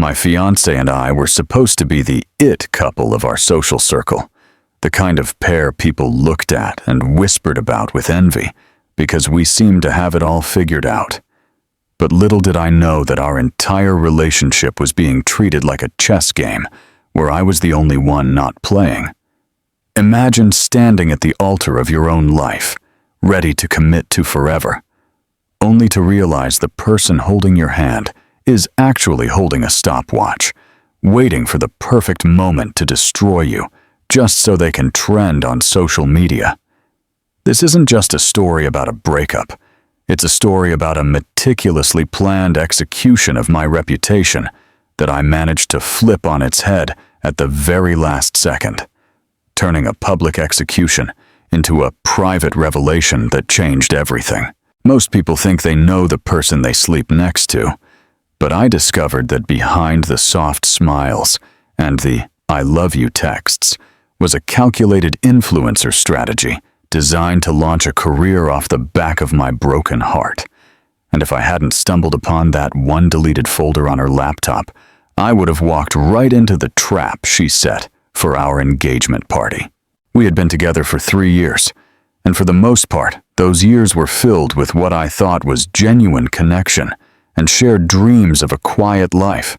My fiancée and I were supposed to be the it couple of our social circle, the kind of pair people looked at and whispered about with envy because we seemed to have it all figured out. But little did I know that our entire relationship was being treated like a chess game where I was the only one not playing. Imagine standing at the altar of your own life, ready to commit to forever, only to realize the person holding your hand is actually holding a stopwatch, waiting for the perfect moment to destroy you, just so they can trend on social media. This isn't just a story about a breakup. It's a story about a meticulously planned execution of my reputation that I managed to flip on its head at the very last second, turning a public execution into a private revelation that changed everything. Most people think they know the person they sleep next to, but I discovered that behind the soft smiles and the "I love you" texts was a calculated influencer strategy designed to launch a career off the back of my broken heart. And if I hadn't stumbled upon that one deleted folder on her laptop, I would have walked right into the trap she set for our engagement party. We had been together for 3 years, and for the most part, those years were filled with what I thought was genuine connection and shared dreams of a quiet life.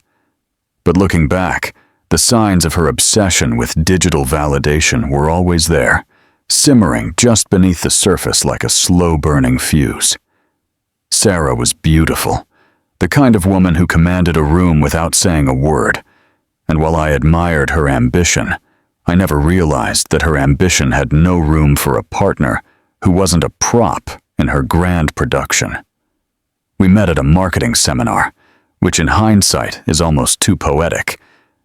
But looking back, the signs of her obsession with digital validation were always there, simmering just beneath the surface like a slow-burning fuse. Sarah was beautiful, the kind of woman who commanded a room without saying a word, and while I admired her ambition, I never realized that her ambition had no room for a partner who wasn't a prop in her grand production. We met at a marketing seminar, which in hindsight is almost too poetic,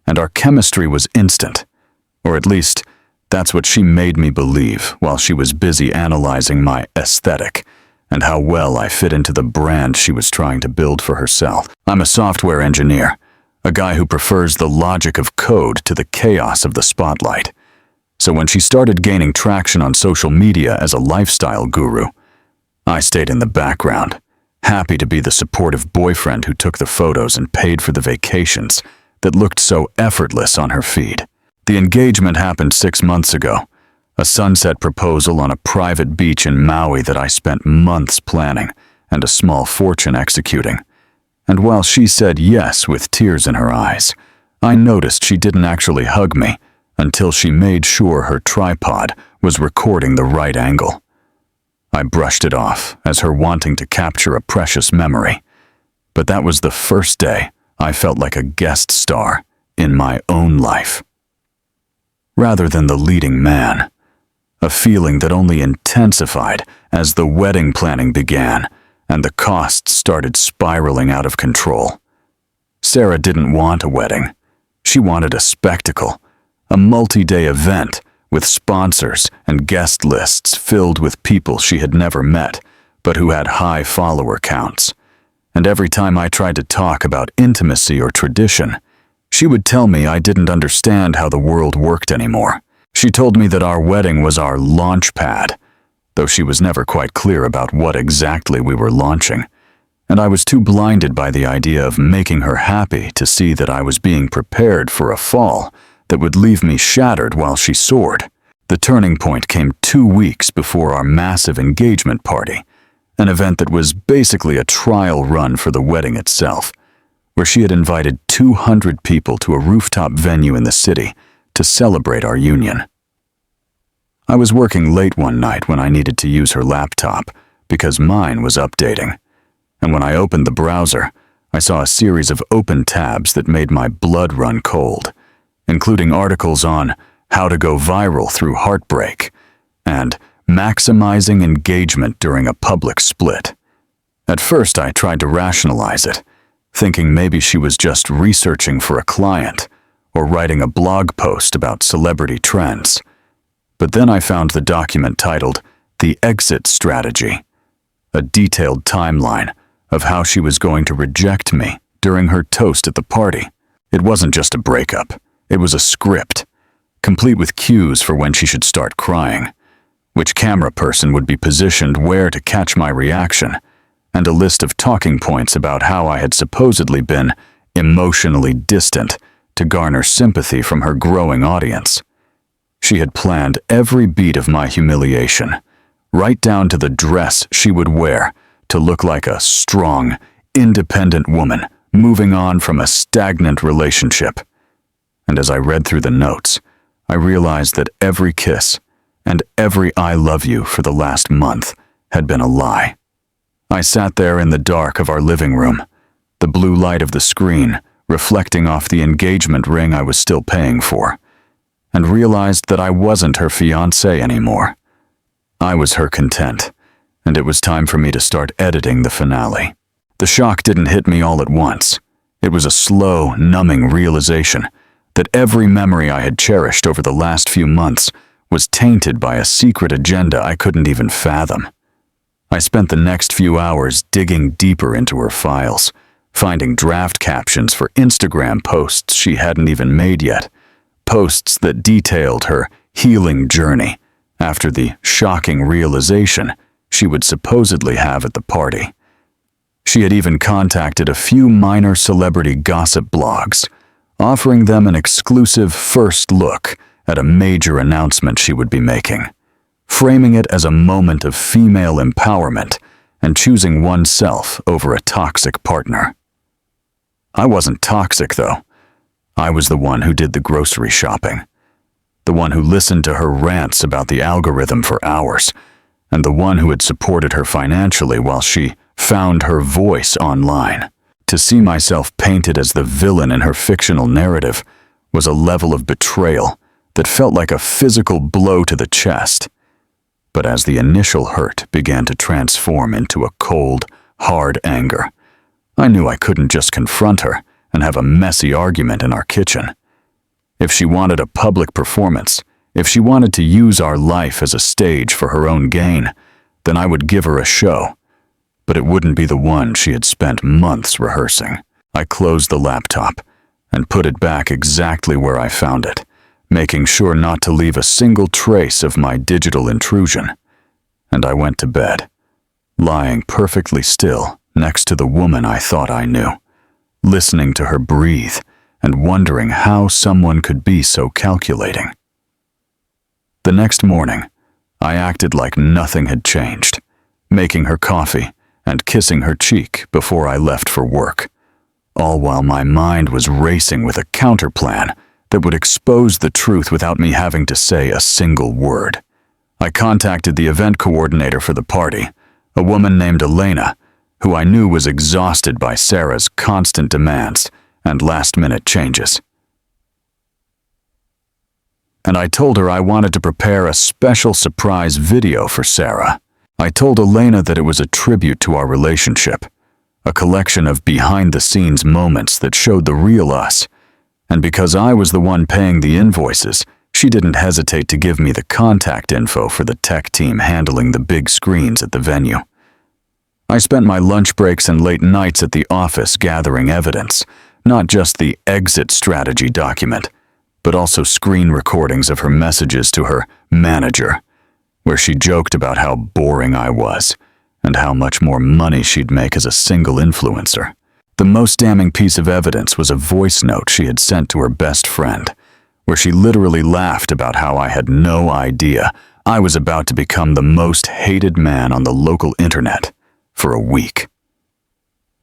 and our chemistry was instant, or at least that's what she made me believe while she was busy analyzing my aesthetic and how well I fit into the brand she was trying to build for herself. I'm a software engineer, a guy who prefers the logic of code to the chaos of the spotlight. So when she started gaining traction on social media as a lifestyle guru, I stayed in the background, happy to be the supportive boyfriend who took the photos and paid for the vacations that looked so effortless on her feed. The engagement happened 6 months ago, a sunset proposal on a private beach in Maui that I spent months planning and a small fortune executing. And while she said yes with tears in her eyes, I noticed she didn't actually hug me until she made sure her tripod was recording the right angle. I brushed it off as her wanting to capture a precious memory, but that was the first day I felt like a guest star in my own life, rather than the leading man, a feeling that only intensified as the wedding planning began and the costs started spiraling out of control. Sarah didn't want a wedding. She wanted a spectacle, a multi-day event with sponsors and guest lists filled with people she had never met, but who had high follower counts. And every time I tried to talk about intimacy or tradition, she would tell me I didn't understand how the world worked anymore. She told me that our wedding was our launch pad, though she was never quite clear about what exactly we were launching, and I was too blinded by the idea of making her happy to see that I was being prepared for a fall that would leave me shattered while she soared. The turning point came 2 weeks before our massive engagement party, an event that was basically a trial run for the wedding itself, where she had invited 200 people to a rooftop venue in the city to celebrate our union. I was working late one night when I needed to use her laptop because mine was updating, and when I opened the browser, I saw a series of open tabs that made my blood run cold, including articles on how to go viral through heartbreak and maximizing engagement during a public split. At first, I tried to rationalize it, thinking maybe she was just researching for a client or writing a blog post about celebrity trends. But then I found the document titled "The Exit Strategy," a detailed timeline of how she was going to reject me during her toast at the party. It wasn't just a breakup. It was a script, complete with cues for when she should start crying, which camera person would be positioned where to catch my reaction, and a list of talking points about how I had supposedly been emotionally distant, to garner sympathy from her growing audience. She had planned every beat of my humiliation, right down to the dress she would wear to look like a strong, independent woman moving on from a stagnant relationship. And as I read through the notes, I realized that every kiss and every "I love you" for the last month had been a lie. I sat there in the dark of our living room, the blue light of the screen reflecting off the engagement ring I was still paying for, and realized that I wasn't her fiancé anymore. I was her content, and it was time for me to start editing the finale. The shock didn't hit me all at once. It was a slow, numbing realization that every memory I had cherished over the last few months was tainted by a secret agenda I couldn't even fathom. I spent the next few hours digging deeper into her files, finding draft captions for Instagram posts she hadn't even made yet, posts that detailed her healing journey after the shocking realization she would supposedly have at the party. She had even contacted a few minor celebrity gossip blogs, offering them an exclusive first look at a major announcement she would be making, framing it as a moment of female empowerment and choosing oneself over a toxic partner. I wasn't toxic, though. I was the one who did the grocery shopping, the one who listened to her rants about the algorithm for hours, and the one who had supported her financially while she found her voice online. To see myself painted as the villain in her fictional narrative was a level of betrayal that felt like a physical blow to the chest. But as the initial hurt began to transform into a cold, hard anger, I knew I couldn't just confront her and have a messy argument in our kitchen. If she wanted a public performance, if she wanted to use our life as a stage for her own gain, then I would give her a show. But it wouldn't be the one she had spent months rehearsing. I closed the laptop and put it back exactly where I found it, making sure not to leave a single trace of my digital intrusion. And I went to bed, lying perfectly still next to the woman I thought I knew, listening to her breathe and wondering how someone could be so calculating. The next morning, I acted like nothing had changed, making her coffee and kissing her cheek before I left for work, all while my mind was racing with a counterplan that would expose the truth without me having to say a single word. I contacted the event coordinator for the party, a woman named Elena, who I knew was exhausted by Sarah's constant demands and last-minute changes. And I told her I wanted to prepare a special surprise video for Sarah. I told Elena that it was a tribute to our relationship, a collection of behind-the-scenes moments that showed the real us, and because I was the one paying the invoices, she didn't hesitate to give me the contact info for the tech team handling the big screens at the venue. I spent my lunch breaks and late nights at the office gathering evidence, not just the exit strategy document, but also screen recordings of her messages to her manager, where she joked about how boring I was and how much more money she'd make as a single influencer. The most damning piece of evidence was a voice note she had sent to her best friend, where she literally laughed about how I had no idea I was about to become the most hated man on the local internet for a week.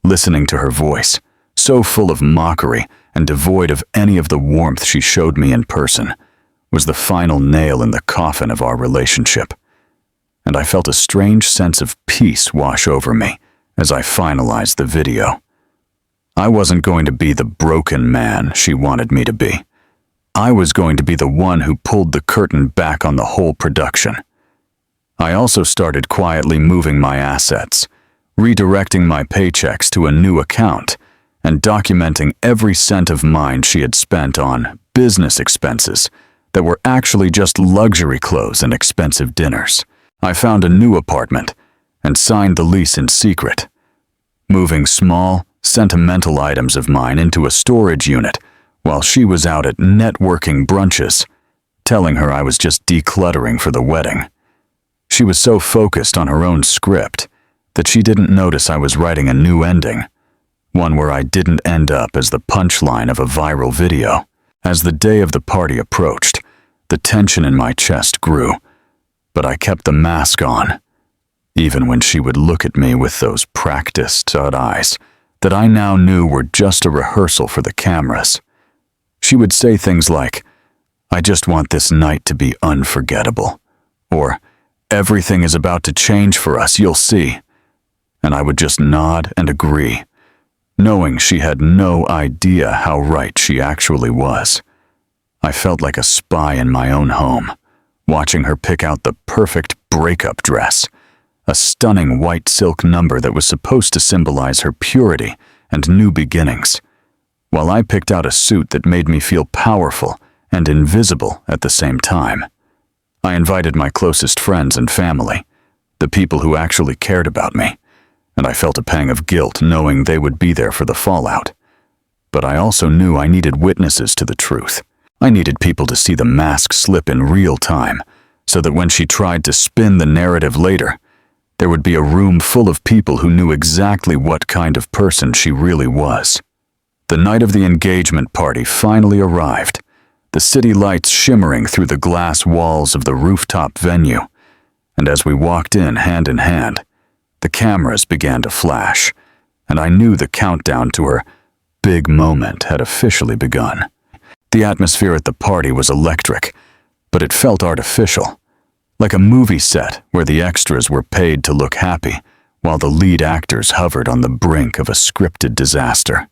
Listening to her voice, so full of mockery and devoid of any of the warmth she showed me in person, was the final nail in the coffin of our relationship. And I felt a strange sense of peace wash over me as I finalized the video. I wasn't going to be the broken man she wanted me to be. I was going to be the one who pulled the curtain back on the whole production. I also started quietly moving my assets, redirecting my paychecks to a new account, and documenting every cent of mine she had spent on business expenses that were actually just luxury clothes and expensive dinners. I found a new apartment and signed the lease in secret, moving small, sentimental items of mine into a storage unit while she was out at networking brunches, telling her I was just decluttering for the wedding. She was so focused on her own script that she didn't notice I was writing a new ending, one where I didn't end up as the punchline of a viral video. As the day of the party approached, the tension in my chest grew, but I kept the mask on, even when she would look at me with those practiced eyes that I now knew were just a rehearsal for the cameras. She would say things like, "I just want this night to be unforgettable," or "Everything is about to change for us, you'll see." And I would just nod and agree, knowing she had no idea how right she actually was. I felt like a spy in my own home, watching her pick out the perfect breakup dress, a stunning white silk number that was supposed to symbolize her purity and new beginnings, while I picked out a suit that made me feel powerful and invisible at the same time. I invited my closest friends and family, the people who actually cared about me, and I felt a pang of guilt knowing they would be there for the fallout. But I also knew I needed witnesses to the truth. I needed people to see the mask slip in real time, so that when she tried to spin the narrative later, there would be a room full of people who knew exactly what kind of person she really was. The night of the engagement party finally arrived, the city lights shimmering through the glass walls of the rooftop venue, and as we walked in hand, the cameras began to flash, and I knew the countdown to her big moment had officially begun. The atmosphere at the party was electric, but it felt artificial, like a movie set where the extras were paid to look happy, while the lead actors hovered on the brink of a scripted disaster.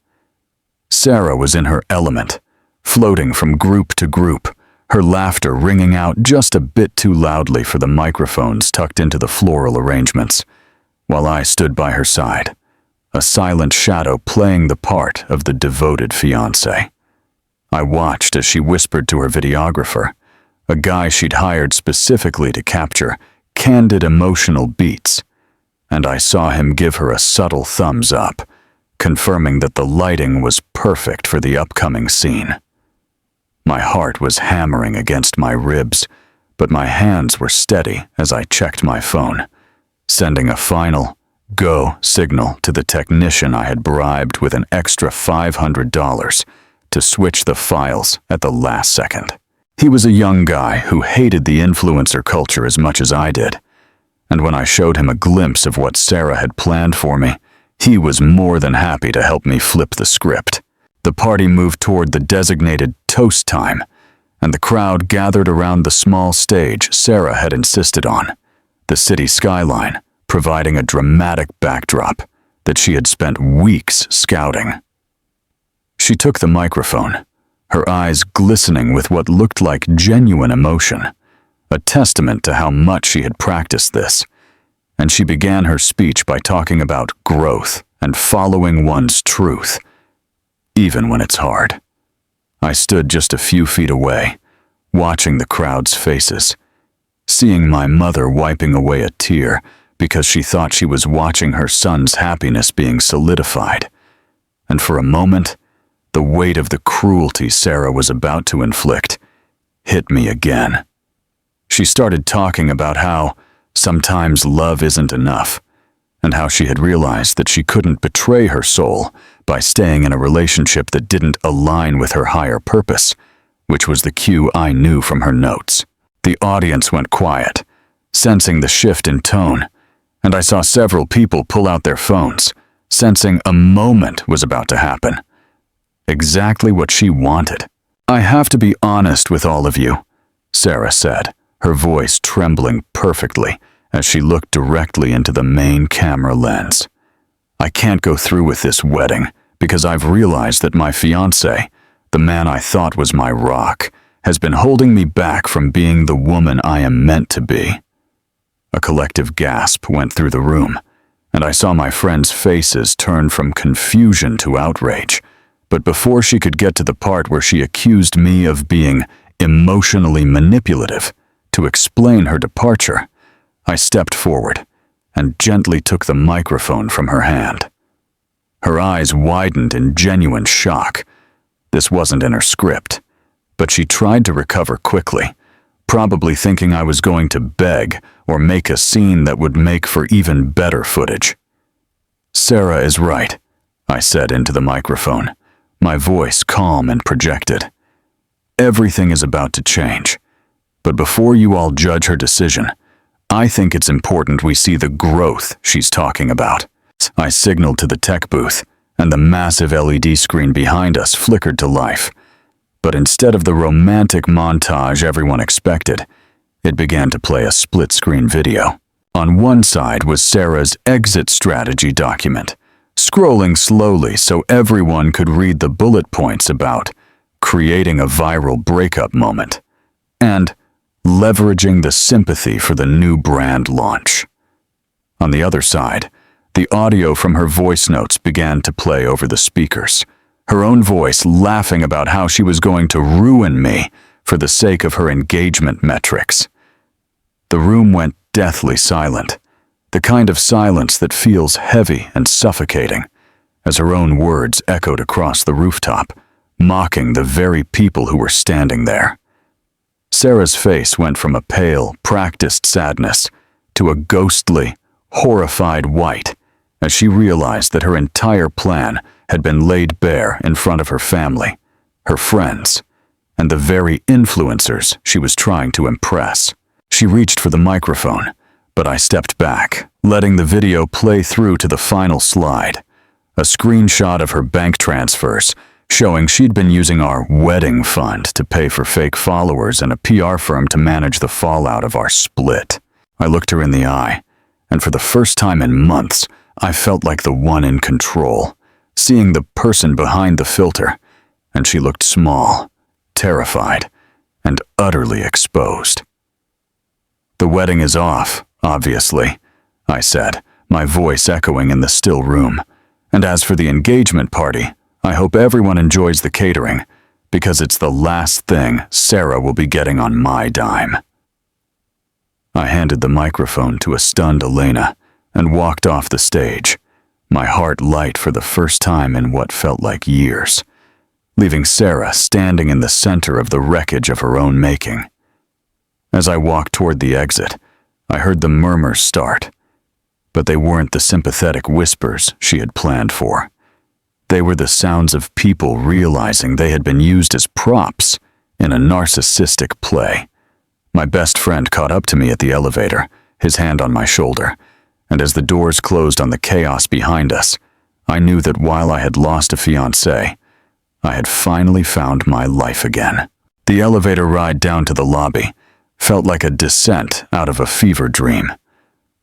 Sarah was in her element, floating from group to group, her laughter ringing out just a bit too loudly for the microphones tucked into the floral arrangements, while I stood by her side, a silent shadow playing the part of the devoted fiancé. I watched as she whispered to her videographer, a guy she'd hired specifically to capture candid emotional beats, and I saw him give her a subtle thumbs up, confirming that the lighting was perfect for the upcoming scene. My heart was hammering against my ribs, but my hands were steady as I checked my phone, sending a final go signal to the technician I had bribed with an extra $500 to switch the files at the last second. He was a young guy who hated the influencer culture as much as I did, and when I showed him a glimpse of what Sarah had planned for me, he was more than happy to help me flip the script. The party moved toward the designated toast time, and the crowd gathered around the small stage Sarah had insisted on, the city skyline providing a dramatic backdrop that she had spent weeks scouting. She took the microphone, her eyes glistening with what looked like genuine emotion, a testament to how much she had practiced this, and she began her speech by talking about growth and following one's truth, even when it's hard. I stood just a few feet away, watching the crowd's faces, seeing my mother wiping away a tear because she thought she was watching her son's happiness being solidified, and for a moment, the weight of the cruelty Sarah was about to inflict hit me again. She started talking about how sometimes love isn't enough, and how she had realized that she couldn't betray her soul by staying in a relationship that didn't align with her higher purpose, which was the cue I knew from her notes. The audience went quiet, sensing the shift in tone, and I saw several people pull out their phones, sensing a moment was about to happen. Exactly what she wanted. "I have to be honest with all of you," Sarah said, her voice trembling perfectly as she looked directly into the main camera lens. "I can't go through with this wedding because I've realized that my fiancé, the man I thought was my rock, has been holding me back from being the woman I am meant to be." A collective gasp went through the room, and I saw my friends' faces turn from confusion to outrage. But before she could get to the part where she accused me of being emotionally manipulative to explain her departure, I stepped forward and gently took the microphone from her hand. Her eyes widened in genuine shock. This wasn't in her script, but she tried to recover quickly, probably thinking I was going to beg or make a scene that would make for even better footage. "Sarah is right. I said into the microphone, my voice calm and projected. Everything is about to change, but before you all judge her decision, I think it's important we see the growth she's talking about. I signaled to the tech booth, and the massive LED screen behind us flickered to life. But instead of the romantic montage everyone expected, it began to play a split-screen video. On one side was Sarah's exit strategy document, scrolling slowly so everyone could read the bullet points about creating a viral breakup moment and leveraging the sympathy for the new brand launch. On the other side, the audio from her voice notes began to play over the speakers, her own voice laughing about how she was going to ruin me for the sake of her engagement metrics. The room went deathly silent, the kind of silence that feels heavy and suffocating, as her own words echoed across the rooftop, mocking the very people who were standing there. Sarah's face went from a pale, practiced sadness to a ghostly, horrified white as she realized that her entire plan had been laid bare in front of her family, her friends, and the very influencers she was trying to impress. She reached for the microphone, but I stepped back, letting the video play through to the final slide, a screenshot of her bank transfers showing she'd been using our wedding fund to pay for fake followers and a PR firm to manage the fallout of our split. I looked her in the eye, and for the first time in months, I felt like the one in control, seeing the person behind the filter, and she looked small, terrified, and utterly exposed. "The wedding is off, obviously," I said, my voice echoing in the still room. "And as for the engagement party, I hope everyone enjoys the catering, because it's the last thing Sarah will be getting on my dime." I handed the microphone to a stunned Elena and walked off the stage, my heart light for the first time in what felt like years, leaving Sarah standing in the center of the wreckage of her own making. As I walked toward the exit, I heard the murmurs start, but they weren't the sympathetic whispers she had planned for. They were the sounds of people realizing they had been used as props in a narcissistic play. My best friend caught up to me at the elevator, his hand on my shoulder, and as the doors closed on the chaos behind us, I knew that while I had lost a fiancé, I had finally found my life again. The elevator ride down to the lobby felt like a descent out of a fever dream,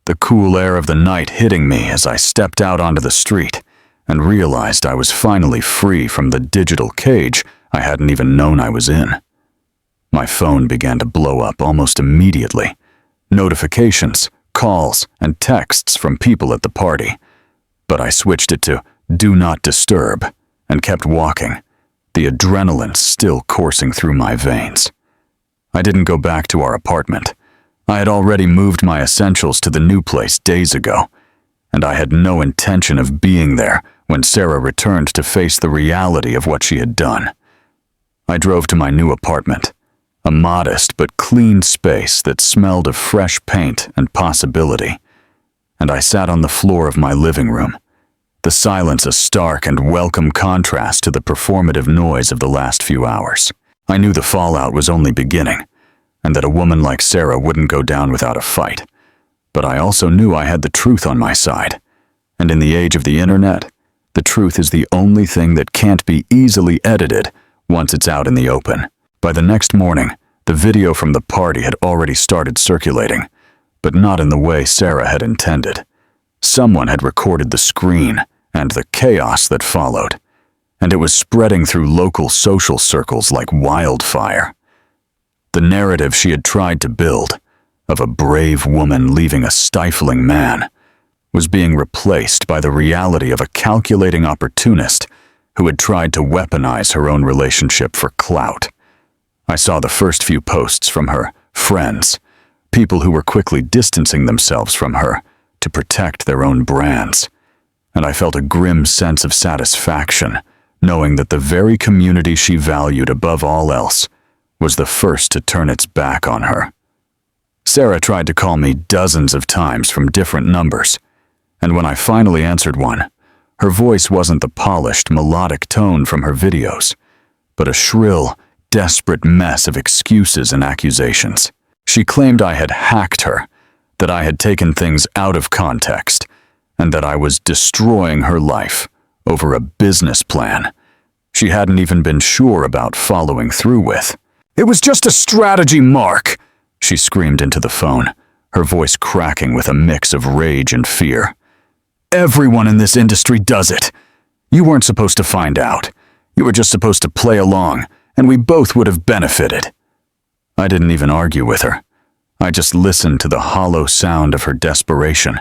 the cool air of the night hitting me as I stepped out onto the street and realized I was finally free from the digital cage I hadn't even known I was in. My phone began to blow up almost immediately. Notifications, calls, and texts from people at the party. But I switched it to Do Not Disturb and kept walking, the adrenaline still coursing through my veins. I didn't go back to our apartment. I had already moved my essentials to the new place days ago, and I had no intention of being there when Sarah returned to face the reality of what she had done. I drove to my new apartment, a modest but clean space that smelled of fresh paint and possibility, and I sat on the floor of my living room, the silence a stark and welcome contrast to the performative noise of the last few hours. I knew the fallout was only beginning, and that a woman like Sarah wouldn't go down without a fight. But I also knew I had the truth on my side, and in the age of the internet, the truth is the only thing that can't be easily edited once it's out in the open. By the next morning, the video from the party had already started circulating, but not in the way Sarah had intended. Someone had recorded the screen and the chaos that followed, and it was spreading through local social circles like wildfire. The narrative she had tried to build, of a brave woman leaving a stifling man, was being replaced by the reality of a calculating opportunist who had tried to weaponize her own relationship for clout. I saw the first few posts from her friends, people who were quickly distancing themselves from her to protect their own brands, and I felt a grim sense of satisfaction knowing that the very community she valued above all else was the first to turn its back on her. Sarah tried to call me dozens of times from different numbers, and when I finally answered one, Her voice wasn't the polished, melodic tone from her videos, but a shrill, desperate mess of excuses and accusations. She claimed I had hacked her, that I had taken things out of context, and that I was destroying her life over a business plan she hadn't even been sure about following through with. "It was just a strategy, Mark," she screamed into the phone, her voice cracking with a mix of rage and fear. "Everyone in this industry does it. You weren't supposed to find out. You were just supposed to play along, and we both would have benefited." I didn't even argue with her. I just listened to the hollow sound of her desperation,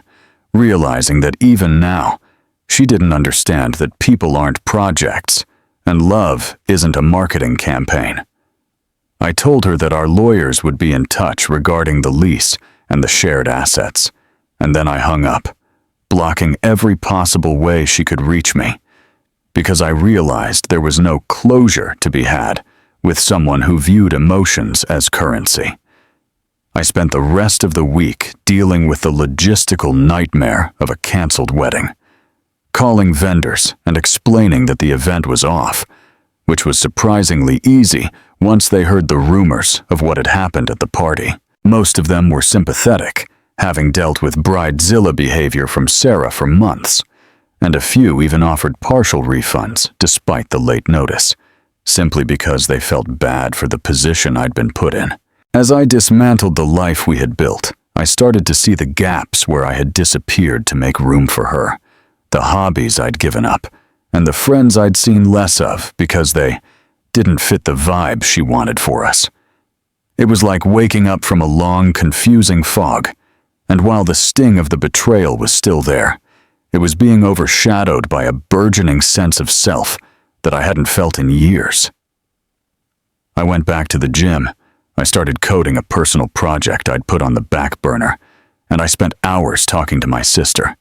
realizing that even now, she didn't understand that people aren't projects, and love isn't a marketing campaign. I told her that our lawyers would be in touch regarding the lease and the shared assets, and then I hung up, blocking every possible way she could reach me, because I realized there was no closure to be had with someone who viewed emotions as currency. I spent the rest of the week dealing with the logistical nightmare of a canceled wedding, calling vendors and explaining that the event was off, which was surprisingly easy once they heard the rumors of what had happened at the party. Most of them were sympathetic, having dealt with bridezilla behavior from Sarah for months, and a few even offered partial refunds despite the late notice, simply because they felt bad for the position I'd been put in. As I dismantled the life we had built, I started to see the gaps where I had disappeared to make room for her, the hobbies I'd given up, and the friends I'd seen less of because they didn't fit the vibe she wanted for us. It was like waking up from a long, confusing fog, and while the sting of the betrayal was still there, it was being overshadowed by a burgeoning sense of self that I hadn't felt in years. I went back to the gym. I started coding a personal project I'd put on the back burner, and I spent hours talking to my sister,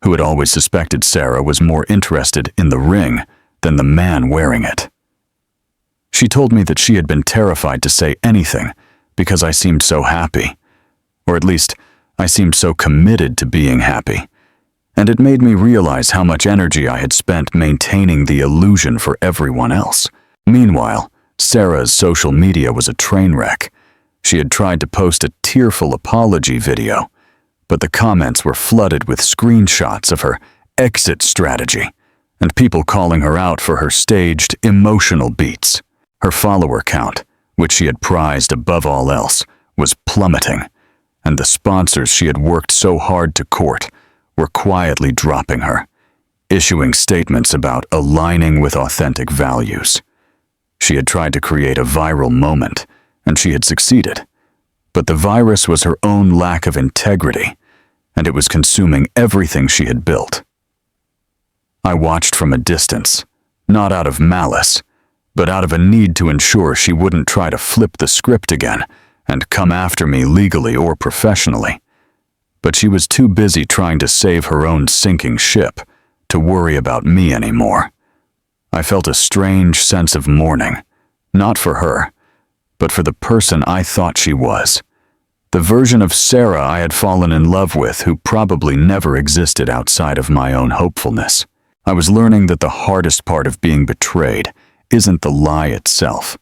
who had always suspected Sarah was more interested in the ring than the man wearing it. She told me that she had been terrified to say anything because I seemed so happy, or at least I seemed so committed to being happy, and it made me realize how much energy I had spent maintaining the illusion for everyone else. Meanwhile, Sarah's social media was a train wreck. She had tried to post a tearful apology video, but the comments were flooded with screenshots of her exit strategy and people calling her out for her staged, emotional beats. Her follower count, which she had prized above all else, was plummeting, and the sponsors she had worked so hard to court were quietly dropping her, issuing statements about aligning with authentic values. She had tried to create a viral moment, and she had succeeded. But the virus was her own lack of integrity, and it was consuming everything she had built. I watched from a distance, not out of malice, but out of a need to ensure she wouldn't try to flip the script again and come after me legally or professionally. But she was too busy trying to save her own sinking ship to worry about me anymore. I felt a strange sense of mourning, not for her, but for the person I thought she was, the version of Sarah I had fallen in love with who probably never existed outside of my own hopefulness. I was learning that the hardest part of being betrayed isn't the lie itself,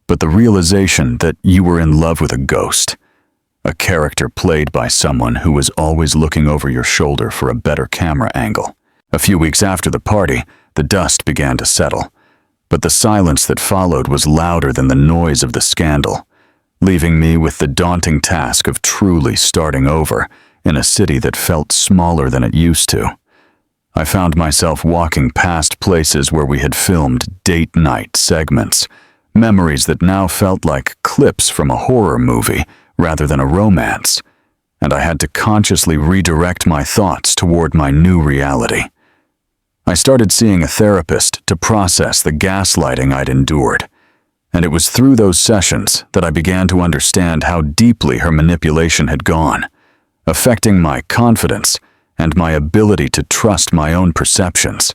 but the realization that you were in love with a ghost, a character played by someone who was always looking over your shoulder for a better camera angle. A few weeks after the party, the dust began to settle, but the silence that followed was louder than the noise of the scandal, leaving me with the daunting task of truly starting over in a city that felt smaller than it used to. I found myself walking past places where we had filmed date night segments, memories that now felt like clips from a horror movie rather than a romance, and I had to consciously redirect my thoughts toward my new reality. I started seeing a therapist to process the gaslighting I'd endured, and it was through those sessions that I began to understand how deeply her manipulation had gone, affecting my confidence and my ability to trust my own perceptions.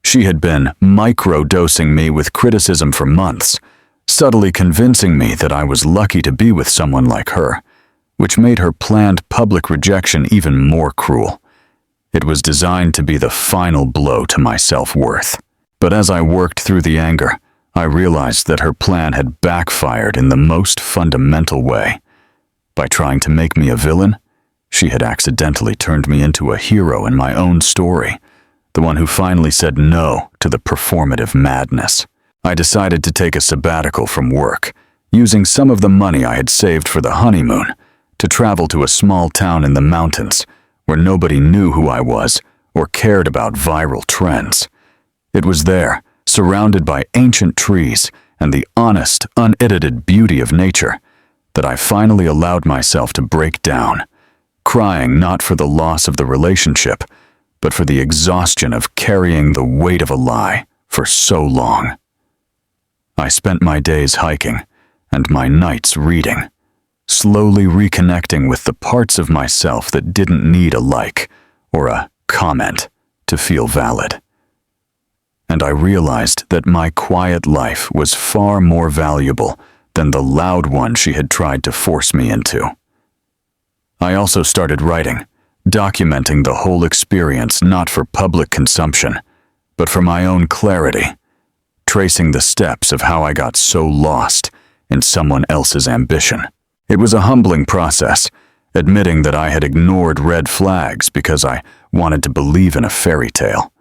She had been micro-dosing me with criticism for months, subtly convincing me that I was lucky to be with someone like her, which made her planned public rejection even more cruel. It was designed to be the final blow to my self-worth. But as I worked through the anger, I realized that her plan had backfired in the most fundamental way. By trying to make me a villain, she had accidentally turned me into a hero in my own story, the one who finally said no to the performative madness. I decided to take a sabbatical from work, using some of the money I had saved for the honeymoon to travel to a small town in the mountains where nobody knew who I was or cared about viral trends. It was there, surrounded by ancient trees and the honest, unedited beauty of nature, that I finally allowed myself to break down, crying not for the loss of the relationship, but for the exhaustion of carrying the weight of a lie for so long. I spent my days hiking and my nights reading, slowly reconnecting with the parts of myself that didn't need a like or a comment to feel valid. And I realized that my quiet life was far more valuable than the loud one she had tried to force me into. I also started writing, documenting the whole experience not for public consumption, but for my own clarity, tracing the steps of how I got so lost in someone else's ambition. It was a humbling process, admitting that I had ignored red flags because I wanted to believe in a fairy tale.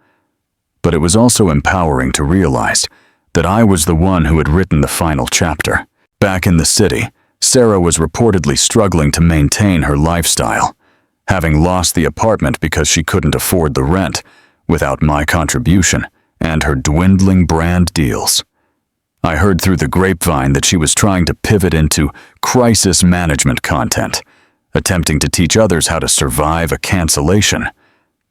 But it was also empowering to realize that I was the one who had written the final chapter. Back in the city, Sarah was reportedly struggling to maintain her lifestyle, having lost the apartment because she couldn't afford the rent without my contribution and her dwindling brand deals. I heard through the grapevine that she was trying to pivot into crisis management content, attempting to teach others how to survive a cancellation.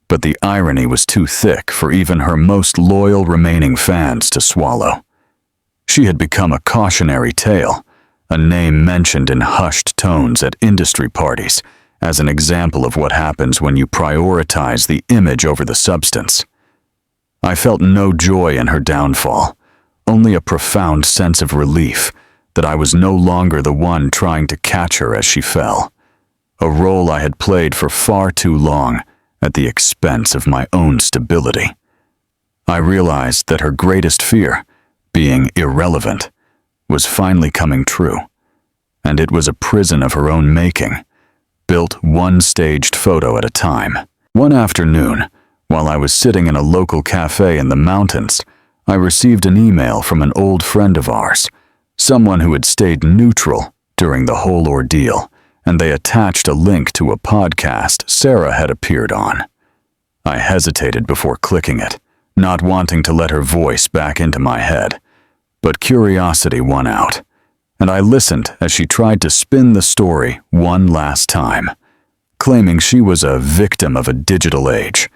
But the irony was too thick for even her most loyal remaining fans to swallow. She had become a cautionary tale, a name mentioned in hushed tones at industry parties as an example of what happens when you prioritize the image over the substance. I felt no joy in her downfall, only a profound sense of relief that I was no longer the one trying to catch her as she fell, a role I had played for far too long at the expense of my own stability. I realized that her greatest fear, being irrelevant, was finally coming true, and it was a prison of her own making, built one staged photo at a time. One afternoon, while I was sitting in a local cafe in the mountains, I received an email from an old friend of ours, someone who had stayed neutral during the whole ordeal, and they attached a link to a podcast Sarah had appeared on. I hesitated before clicking it, not wanting to let her voice back into my head, but curiosity won out, and I listened as she tried to spin the story one last time, claiming she was a victim of a digital age,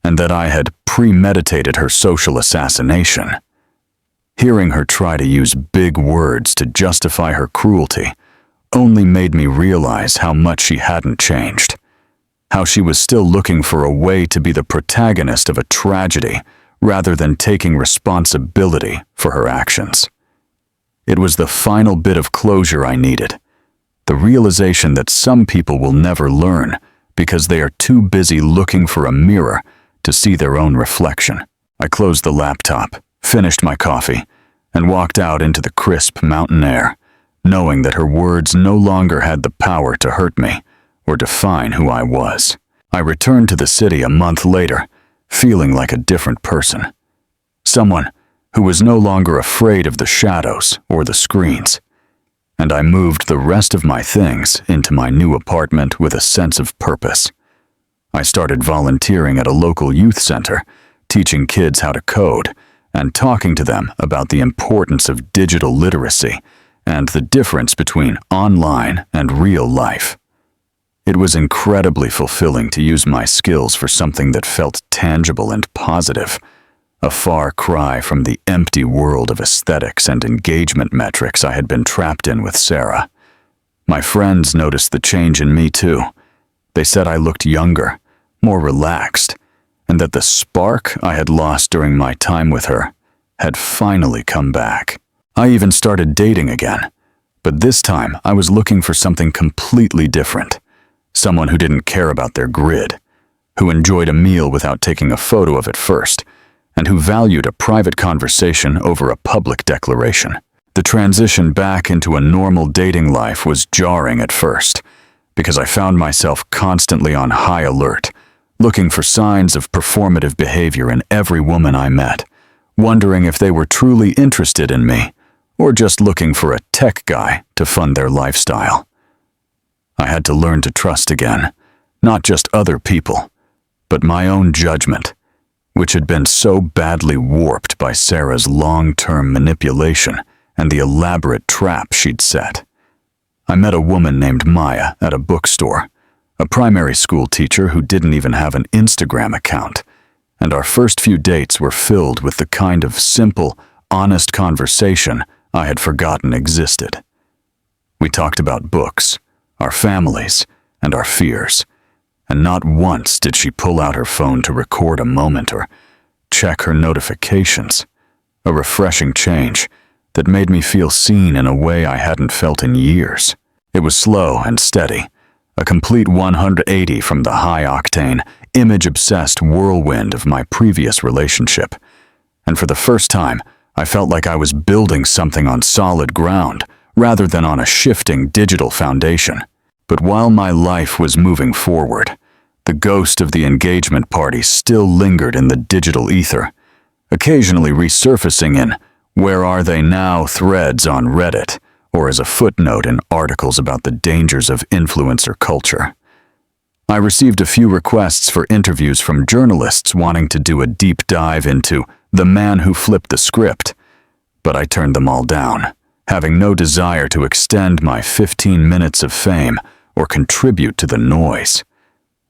and that I had premeditated her social assassination. Hearing her try to use big words to justify her cruelty only made me realize how much she hadn't changed, how she was still looking for a way to be the protagonist of a tragedy rather than taking responsibility for her actions. It was the final bit of closure I needed, the realization that some people will never learn because they are too busy looking for a mirror to see their own reflection. I closed the laptop, finished my coffee, and walked out into the crisp mountain air, knowing that her words no longer had the power to hurt me or define who I was. I returned to the city a month later, feeling like a different person. Someone who was no longer afraid of the shadows or the screens. And I moved the rest of my things into my new apartment with a sense of purpose. I started volunteering at a local youth center, teaching kids how to code, and talking to them about the importance of digital literacy and the difference between online and real life. It was incredibly fulfilling to use my skills for something that felt tangible and positive, a far cry from the empty world of aesthetics and engagement metrics I had been trapped in with Sarah. My friends noticed the change in me too. They said I looked younger, more relaxed, and that the spark I had lost during my time with her had finally come back. I even started dating again, but this time I was looking for something completely different, someone who didn't care about their grid, who enjoyed a meal without taking a photo of it first, and who valued a private conversation over a public declaration. The transition back into a normal dating life was jarring at first, because I found myself constantly on high alert, looking for signs of performative behavior in every woman I met, wondering if they were truly interested in me, or just looking for a tech guy to fund their lifestyle. I had to learn to trust again, not just other people, but my own judgment, which had been so badly warped by Sarah's long-term manipulation and the elaborate trap she'd set. I met a woman named Maya at a bookstore, a primary school teacher who didn't even have an Instagram account, and our first few dates were filled with the kind of simple, honest conversation I had forgotten existed. We talked about books, our families, and our fears, and not once did she pull out her phone to record a moment or check her notifications, a refreshing change that made me feel seen in a way I hadn't felt in years. It was slow and steady, a complete 180 from the high-octane, image-obsessed whirlwind of my previous relationship. And for the first time, I felt like I was building something on solid ground rather than on a shifting digital foundation. But while my life was moving forward, the ghost of the engagement party still lingered in the digital ether, occasionally resurfacing in "Where are they now?" threads on Reddit, or as a footnote in articles about the dangers of influencer culture. I received a few requests for interviews from journalists wanting to do a deep dive into the man who flipped the script, but I turned them all down, having no desire to extend my 15 minutes of fame or contribute to the noise.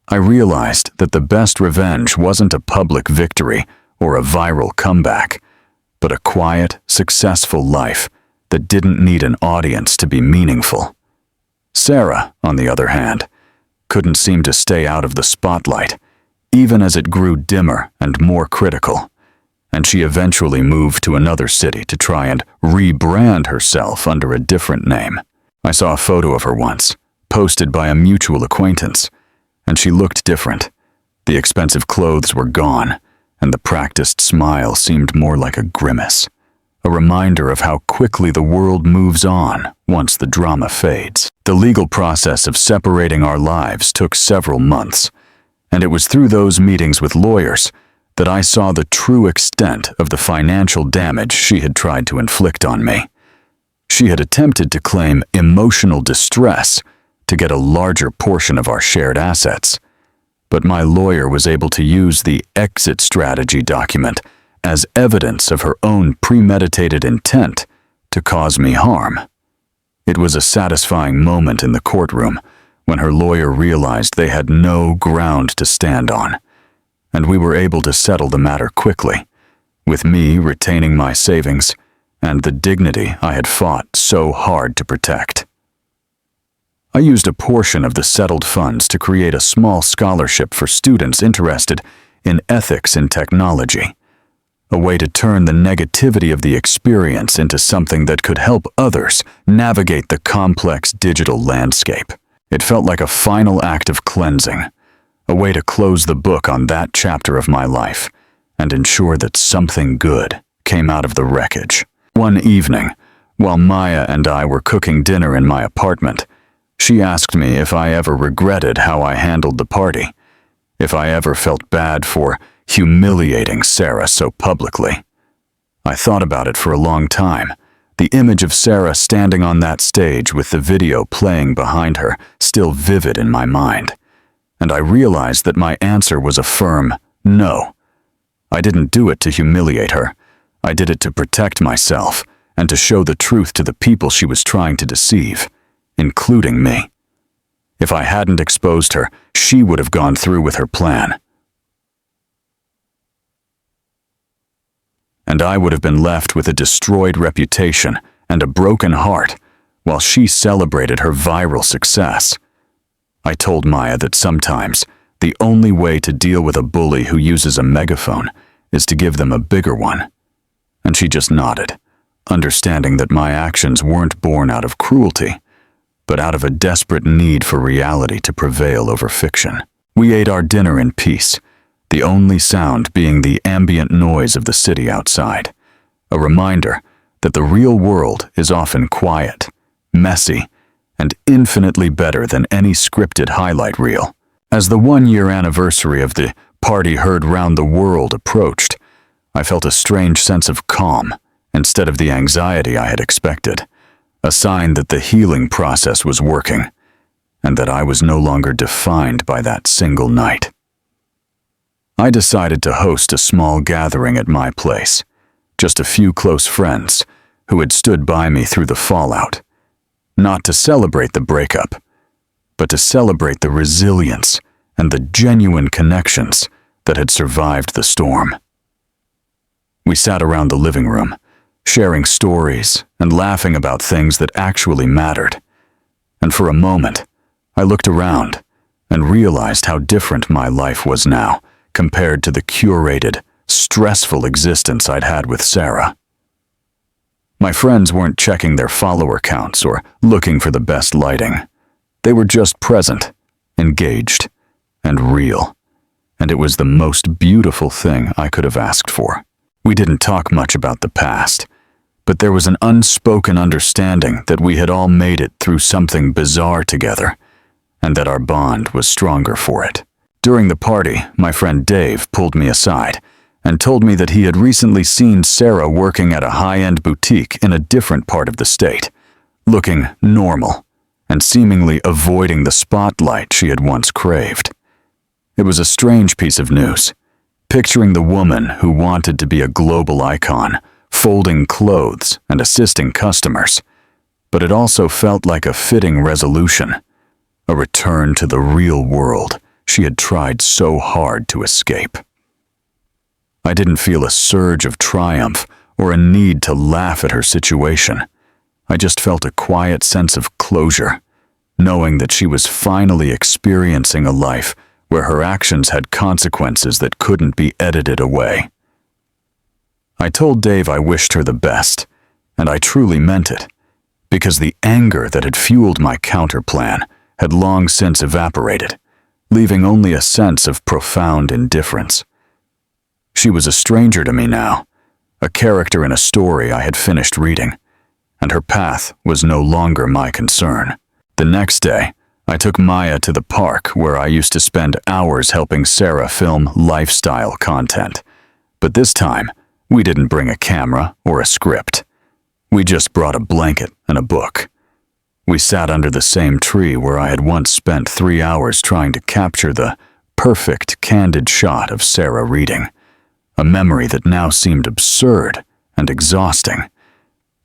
I realized that the best revenge wasn't a public victory or a viral comeback, but a quiet, successful life that didn't need an audience to be meaningful. Sarah, on the other hand, couldn't seem to stay out of the spotlight, even as it grew dimmer and more critical, and she eventually moved to another city to try and rebrand herself under a different name. I saw a photo of her once, posted by a mutual acquaintance, and she looked different. The expensive clothes were gone, and the practiced smile seemed more like a grimace, a reminder of how quickly the world moves on once the drama fades. The legal process of separating our lives took several months, and it was through those meetings with lawyers that I saw the true extent of the financial damage she had tried to inflict on me. She had attempted to claim emotional distress to get a larger portion of our shared assets, but my lawyer was able to use the exit strategy document as evidence of her own premeditated intent to cause me harm. It was a satisfying moment in the courtroom when her lawyer realized they had no ground to stand on, and we were able to settle the matter quickly, with me retaining my savings and the dignity I had fought so hard to protect. I used a portion of the settled funds to create a small scholarship for students interested in ethics in technology, a way to turn the negativity of the experience into something that could help others navigate the complex digital landscape. It felt like a final act of cleansing, a way to close the book on that chapter of my life and ensure that something good came out of the wreckage. One evening, while Maya and I were cooking dinner in my apartment, she asked me if I ever regretted how I handled the party, if I ever felt bad for humiliating Sarah so publicly. I thought about it for a long time, the image of Sarah standing on that stage with the video playing behind her still vivid in my mind, and I realized that my answer was a firm no. I didn't do it to humiliate her. I did it to protect myself and to show the truth to the people she was trying to deceive, including me. If I hadn't exposed her, she would have gone through with her plan. And I would have been left with a destroyed reputation and a broken heart while she celebrated her viral success. I told Maya that sometimes the only way to deal with a bully who uses a megaphone is to give them a bigger one. And she just nodded, understanding that my actions weren't born out of cruelty, but out of a desperate need for reality to prevail over fiction. We ate our dinner in peace, the only sound being the ambient noise of the city outside, a reminder that the real world is often quiet, messy, and infinitely better than any scripted highlight reel. As the 1-year anniversary of the party heard round the world approached, I felt a strange sense of calm instead of the anxiety I had expected, a sign that the healing process was working, and that I was no longer defined by that single night. I decided to host a small gathering at my place, just a few close friends who had stood by me through the fallout, not to celebrate the breakup, but to celebrate the resilience and the genuine connections that had survived the storm. We sat around the living room, sharing stories and laughing about things that actually mattered. And for a moment, I looked around and realized how different my life was now compared to the curated, stressful existence I'd had with Sarah. My friends weren't checking their follower counts or looking for the best lighting. They were just present, engaged, and real. And it was the most beautiful thing I could have asked for. We didn't talk much about the past, but there was an unspoken understanding that we had all made it through something bizarre together, and that our bond was stronger for it. During the party, my friend Dave pulled me aside and told me that he had recently seen Sarah working at a high-end boutique in a different part of the state, looking normal and seemingly avoiding the spotlight she had once craved. It was a strange piece of news, picturing the woman who wanted to be a global icon, folding clothes and assisting customers, but it also felt like a fitting resolution, a return to the real world she had tried so hard to escape. I didn't feel a surge of triumph or a need to laugh at her situation. I just felt a quiet sense of closure, knowing that she was finally experiencing a life where her actions had consequences that couldn't be edited away. I told Dave I wished her the best, and I truly meant it, because the anger that had fueled my counterplan had long since evaporated, leaving only a sense of profound indifference. She was a stranger to me now, a character in a story I had finished reading, and her path was no longer my concern. The next day, I took Maya to the park where I used to spend hours helping Sarah film lifestyle content. But this time, we didn't bring a camera or a script. We just brought a blanket and a book. We sat under the same tree where I had once spent 3 hours trying to capture the perfect, candid shot of Sarah reading, a memory that now seemed absurd and exhausting,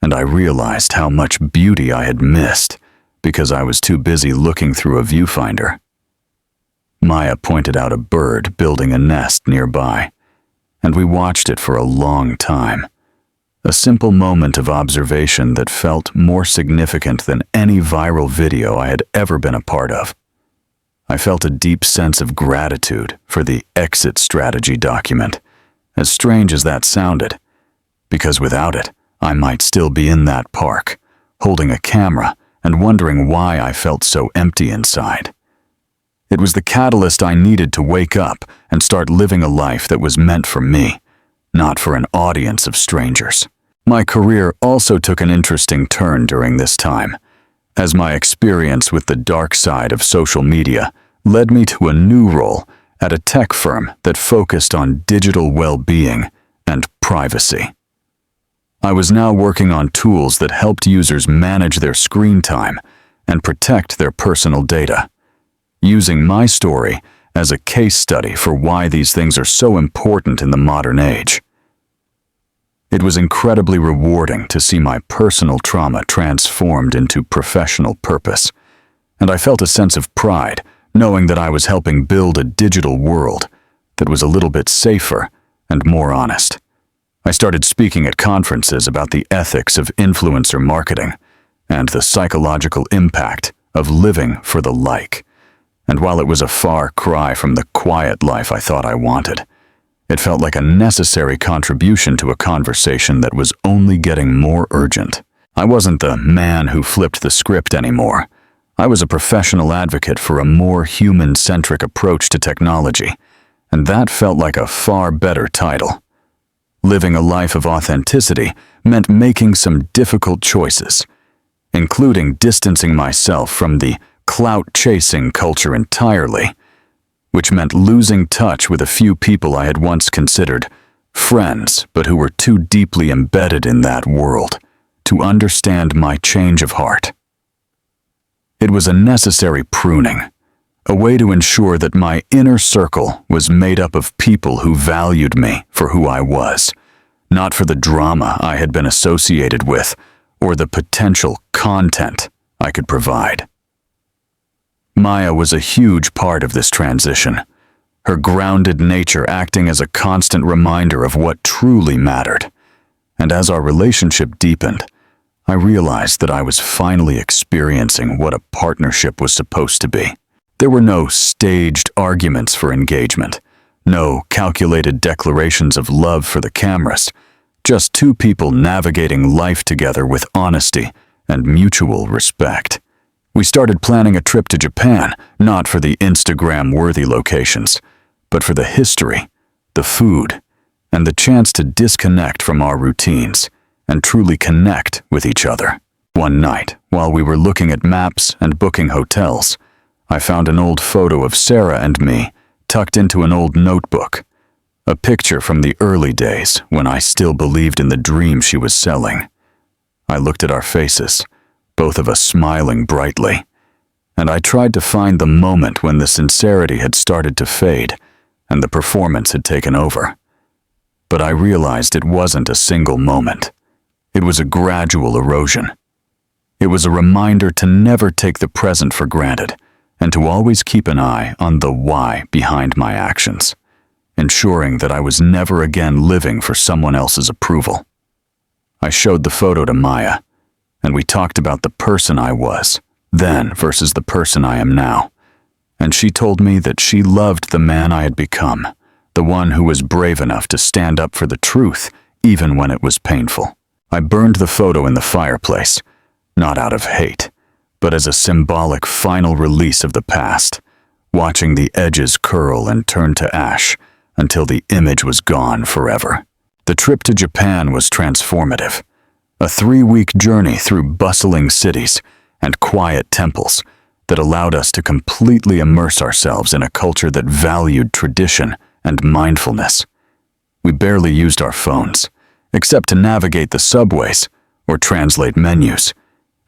and I realized how much beauty I had missed because I was too busy looking through a viewfinder. Maya pointed out a bird building a nest nearby, and we watched it for a long time, a simple moment of observation that felt more significant than any viral video I had ever been a part of. I felt a deep sense of gratitude for the exit strategy document, as strange as that sounded, because without it, I might still be in that park, holding a camera and wondering why I felt so empty inside. It was the catalyst I needed to wake up and start living a life that was meant for me, not for an audience of strangers. My career also took an interesting turn during this time, as my experience with the dark side of social media led me to a new role at a tech firm that focused on digital well-being and privacy. I was now working on tools that helped users manage their screen time and protect their personal data, using my story as a case study for why these things are so important in the modern age. It was incredibly rewarding to see my personal trauma transformed into professional purpose, and I felt a sense of pride knowing that I was helping build a digital world that was a little bit safer and more honest. I started speaking at conferences about the ethics of influencer marketing and the psychological impact of living for the like. And while it was a far cry from the quiet life I thought I wanted, it felt like a necessary contribution to a conversation that was only getting more urgent. I wasn't the man who flipped the script anymore. I was a professional advocate for a more human-centric approach to technology, and that felt like a far better title. Living a life of authenticity meant making some difficult choices, including distancing myself from the clout-chasing culture entirely, which meant losing touch with a few people I had once considered friends, but who were too deeply embedded in that world to understand my change of heart. It was a necessary pruning, a way to ensure that my inner circle was made up of people who valued me for who I was, not for the drama I had been associated with or the potential content I could provide. Maya was a huge part of this transition, her grounded nature acting as a constant reminder of what truly mattered. And as our relationship deepened, I realized that I was finally experiencing what a partnership was supposed to be. There were no staged arguments for engagement, no calculated declarations of love for the cameras, just two people navigating life together with honesty and mutual respect. We started planning a trip to Japan, not for the Instagram-worthy locations, but for the history, the food, and the chance to disconnect from our routines and truly connect with each other. One night, while we were looking at maps and booking hotels, I found an old photo of Sarah and me tucked into an old notebook, a picture from the early days when I still believed in the dream she was selling. I looked at our faces, both of us smiling brightly, and I tried to find the moment when the sincerity had started to fade and the performance had taken over. But I realized it wasn't a single moment. It was a gradual erosion. It was a reminder to never take the present for granted and to always keep an eye on the why behind my actions, ensuring that I was never again living for someone else's approval. I showed the photo to Maya, and we talked about the person I was then versus the person I am now. And she told me that she loved the man I had become, the one who was brave enough to stand up for the truth even when it was painful. I burned the photo in the fireplace, not out of hate, but as a symbolic final release of the past, watching the edges curl and turn to ash until the image was gone forever. The trip to Japan was transformative. A 3-week journey through bustling cities and quiet temples that allowed us to completely immerse ourselves in a culture that valued tradition and mindfulness. We barely used our phones, except to navigate the subways or translate menus,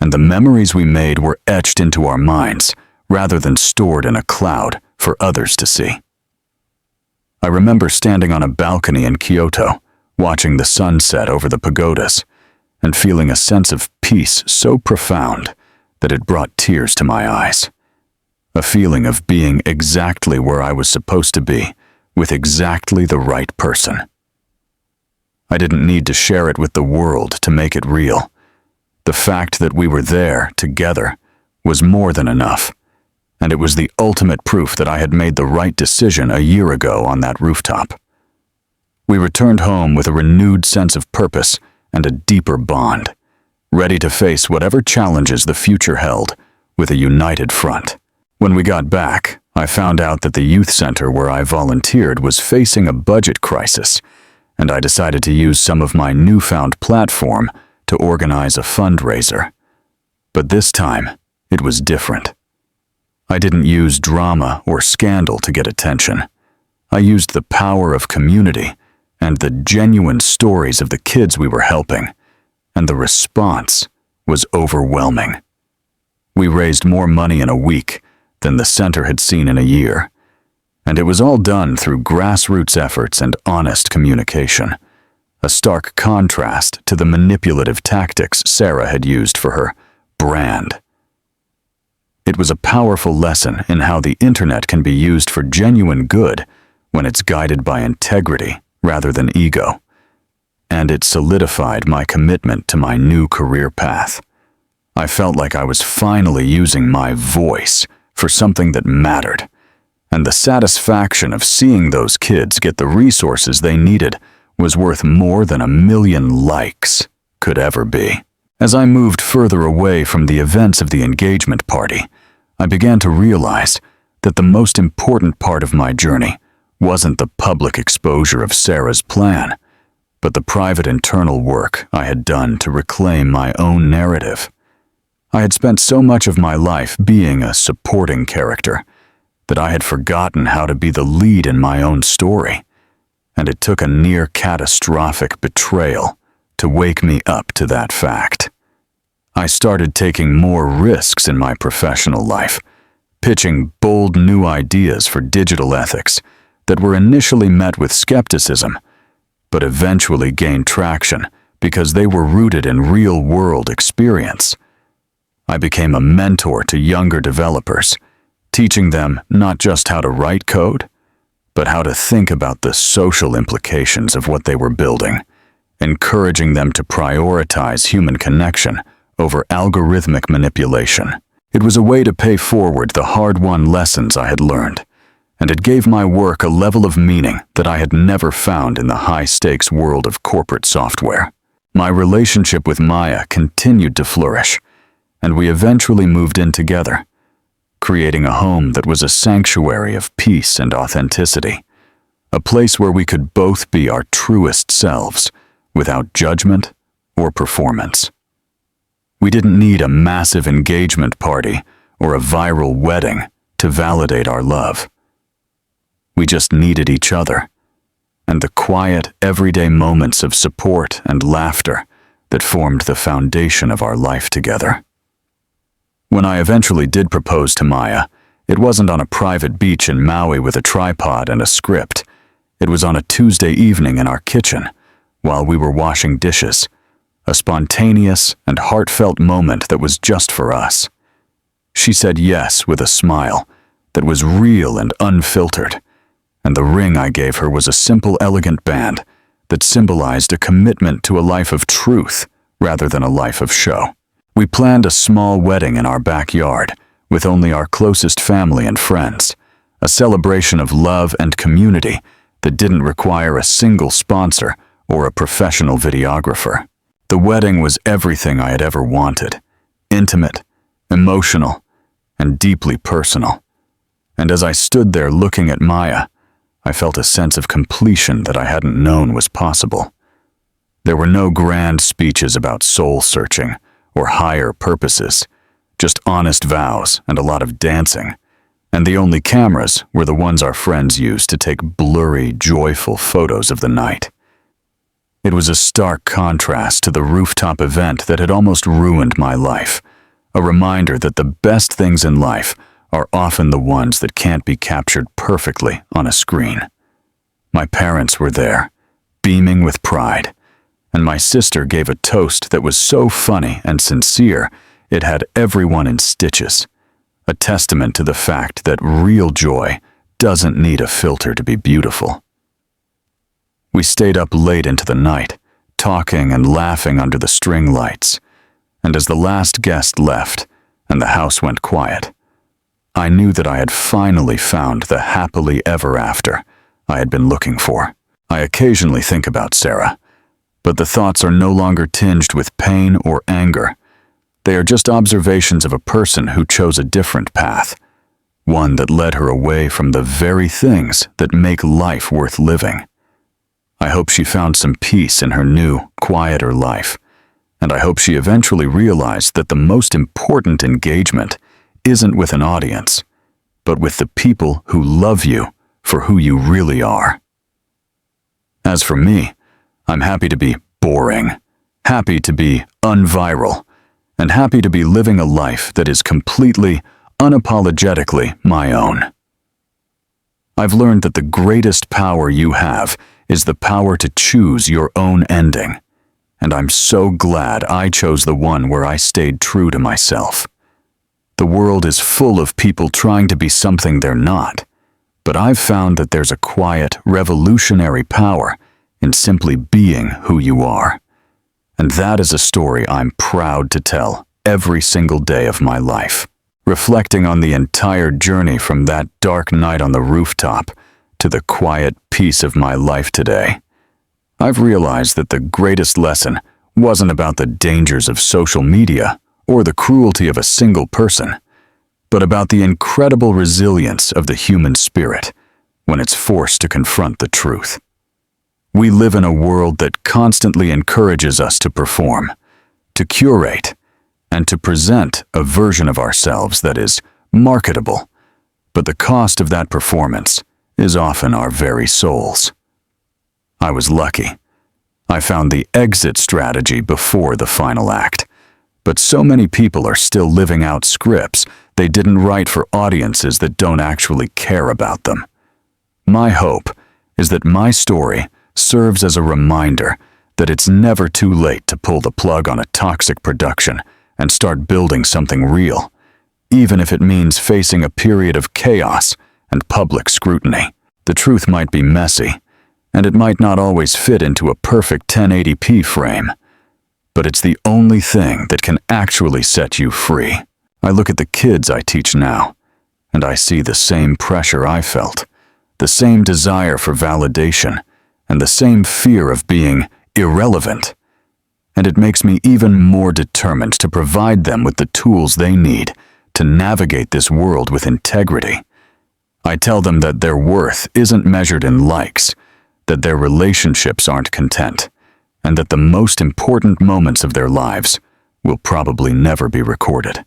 and the memories we made were etched into our minds rather than stored in a cloud for others to see. I remember standing on a balcony in Kyoto, watching the sunset over the pagodas, and feeling a sense of peace so profound that it brought tears to my eyes. A feeling of being exactly where I was supposed to be, with exactly the right person. I didn't need to share it with the world to make it real. The fact that we were there together was more than enough, and it was the ultimate proof that I had made the right decision a year ago on that rooftop. We returned home with a renewed sense of purpose and a deeper bond, ready to face whatever challenges the future held with a united front. When we got back, I found out that the youth center where I volunteered was facing a budget crisis, and I decided to use some of my newfound platform to organize a fundraiser. But this time, it was different. I didn't use drama or scandal to get attention. I used the power of community and the genuine stories of the kids we were helping, and the response was overwhelming. We raised more money in a week than the center had seen in a year, and it was all done through grassroots efforts and honest communication, a stark contrast to the manipulative tactics Sarah had used for her brand. It was a powerful lesson in how the internet can be used for genuine good when it's guided by integrity rather than ego, and it solidified my commitment to my new career path. I felt like I was finally using my voice for something that mattered, and the satisfaction of seeing those kids get the resources they needed was worth more than 1,000,000 likes could ever be. As I moved further away from the events of the engagement party, I began to realize that the most important part of my journey wasn't the public exposure of Sarah's plan, but the private internal work I had done to reclaim my own narrative. I had spent so much of my life being a supporting character that I had forgotten how to be the lead in my own story, and it took a near catastrophic betrayal to wake me up to that fact. I started taking more risks in my professional life, pitching bold new ideas for digital ethics that were initially met with skepticism, but eventually gained traction because they were rooted in real-world experience. I became a mentor to younger developers, teaching them not just how to write code, but how to think about the social implications of what they were building, encouraging them to prioritize human connection over algorithmic manipulation. It was a way to pay forward the hard-won lessons I had learned, and it gave my work a level of meaning that I had never found in the high-stakes world of corporate software. My relationship with Maya continued to flourish, and we eventually moved in together, creating a home that was a sanctuary of peace and authenticity, a place where we could both be our truest selves without judgment or performance. We didn't need a massive engagement party or a viral wedding to validate our love. We just needed each other, and the quiet, everyday moments of support and laughter that formed the foundation of our life together. When I eventually did propose to Maya, it wasn't on a private beach in Maui with a tripod and a script. It was on a Tuesday evening in our kitchen, while we were washing dishes, a spontaneous and heartfelt moment that was just for us. She said yes with a smile that was real and unfiltered, and the ring I gave her was a simple, elegant band that symbolized a commitment to a life of truth rather than a life of show. We planned a small wedding in our backyard with only our closest family and friends, a celebration of love and community that didn't require a single sponsor or a professional videographer. The wedding was everything I had ever wanted: intimate, emotional, and deeply personal. And as I stood there looking at Maya, I felt a sense of completion that I hadn't known was possible. There were no grand speeches about soul-searching or higher purposes, just honest vows and a lot of dancing, and the only cameras were the ones our friends used to take blurry, joyful photos of the night. It was a stark contrast to the rooftop event that had almost ruined my life, a reminder that the best things in life are often the ones that can't be captured perfectly on a screen. My parents were there, beaming with pride, and my sister gave a toast that was so funny and sincere it had everyone in stitches, a testament to the fact that real joy doesn't need a filter to be beautiful. We stayed up late into the night, talking and laughing under the string lights, and as the last guest left and the house went quiet, I knew that I had finally found the happily ever after I had been looking for. I occasionally think about Sarah, but the thoughts are no longer tinged with pain or anger. They are just observations of a person who chose a different path, one that led her away from the very things that make life worth living. I hope she found some peace in her new, quieter life, and I hope she eventually realized that the most important engagement isn't with an audience, but with the people who love you for who you really are. As for me, I'm happy to be boring, happy to be unviral, and happy to be living a life that is completely, unapologetically my own. I've learned that the greatest power you have is the power to choose your own ending, and I'm so glad I chose the one where I stayed true to myself. The world is full of people trying to be something they're not, but I've found that there's a quiet, revolutionary power in simply being who you are. And that is a story I'm proud to tell every single day of my life, reflecting on the entire journey from that dark night on the rooftop to the quiet peace of my life today. I've realized that the greatest lesson wasn't about the dangers of social media or the cruelty of a single person, but about the incredible resilience of the human spirit when it's forced to confront the truth. We live in a world that constantly encourages us to perform, to curate, and to present a version of ourselves that is marketable, but the cost of that performance is often our very souls. I was lucky. I found the exit strategy before the final act, but so many people are still living out scripts they didn't write for audiences that don't actually care about them. My hope is that my story serves as a reminder that it's never too late to pull the plug on a toxic production and start building something real, even if it means facing a period of chaos and public scrutiny. The truth might be messy, and it might not always fit into a perfect 1080p frame, but it's the only thing that can actually set you free. I look at the kids I teach now, and I see the same pressure I felt, the same desire for validation, and the same fear of being irrelevant. And it makes me even more determined to provide them with the tools they need to navigate this world with integrity. I tell them that their worth isn't measured in likes, that their relationships aren't content, and that the most important moments of their lives will probably never be recorded.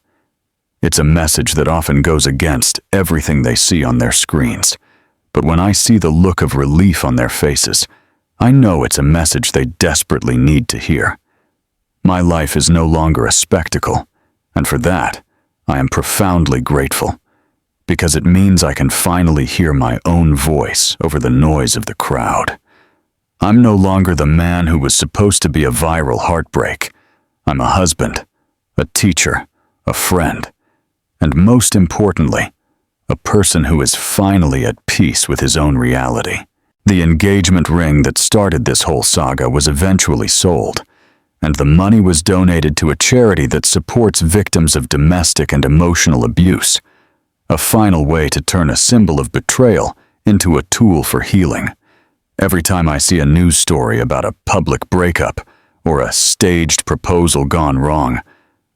It's a message that often goes against everything they see on their screens, but when I see the look of relief on their faces, I know it's a message they desperately need to hear. My life is no longer a spectacle, and for that, I am profoundly grateful, because it means I can finally hear my own voice over the noise of the crowd. I'm no longer the man who was supposed to be a viral heartbreak. I'm a husband, a teacher, a friend, and most importantly, a person who is finally at peace with his own reality. The engagement ring that started this whole saga was eventually sold, and the money was donated to a charity that supports victims of domestic and emotional abuse, a final way to turn a symbol of betrayal into a tool for healing. Every time I see a news story about a public breakup or a staged proposal gone wrong,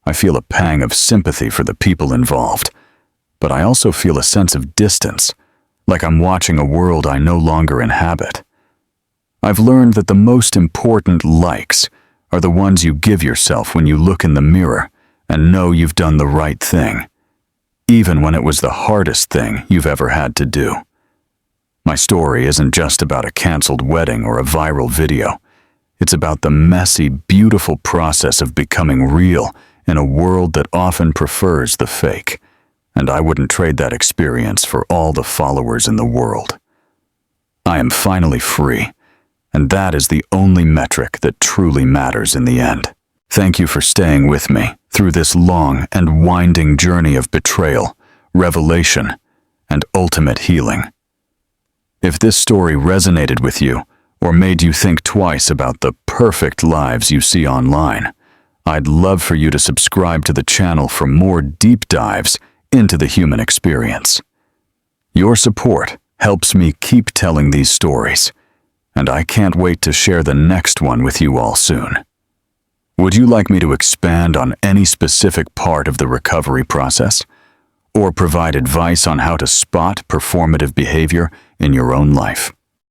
I feel a pang of sympathy for the people involved. But I also feel a sense of distance, like I'm watching a world I no longer inhabit. I've learned that the most important likes are the ones you give yourself when you look in the mirror and know you've done the right thing, even when it was the hardest thing you've ever had to do. My story isn't just about a canceled wedding or a viral video. It's about the messy, beautiful process of becoming real in a world that often prefers the fake. And I wouldn't trade that experience for all the followers in the world. I am finally free, and that is the only metric that truly matters in the end. Thank you for staying with me through this long and winding journey of betrayal, revelation, and ultimate healing. If this story resonated with you or made you think twice about the perfect lives you see online, I'd love for you to subscribe to the channel for more deep dives into the human experience. Your support helps me keep telling these stories, and I can't wait to share the next one with you all soon. Would you like me to expand on any specific part of the recovery process, or provide advice on how to spot performative behavior in your own life?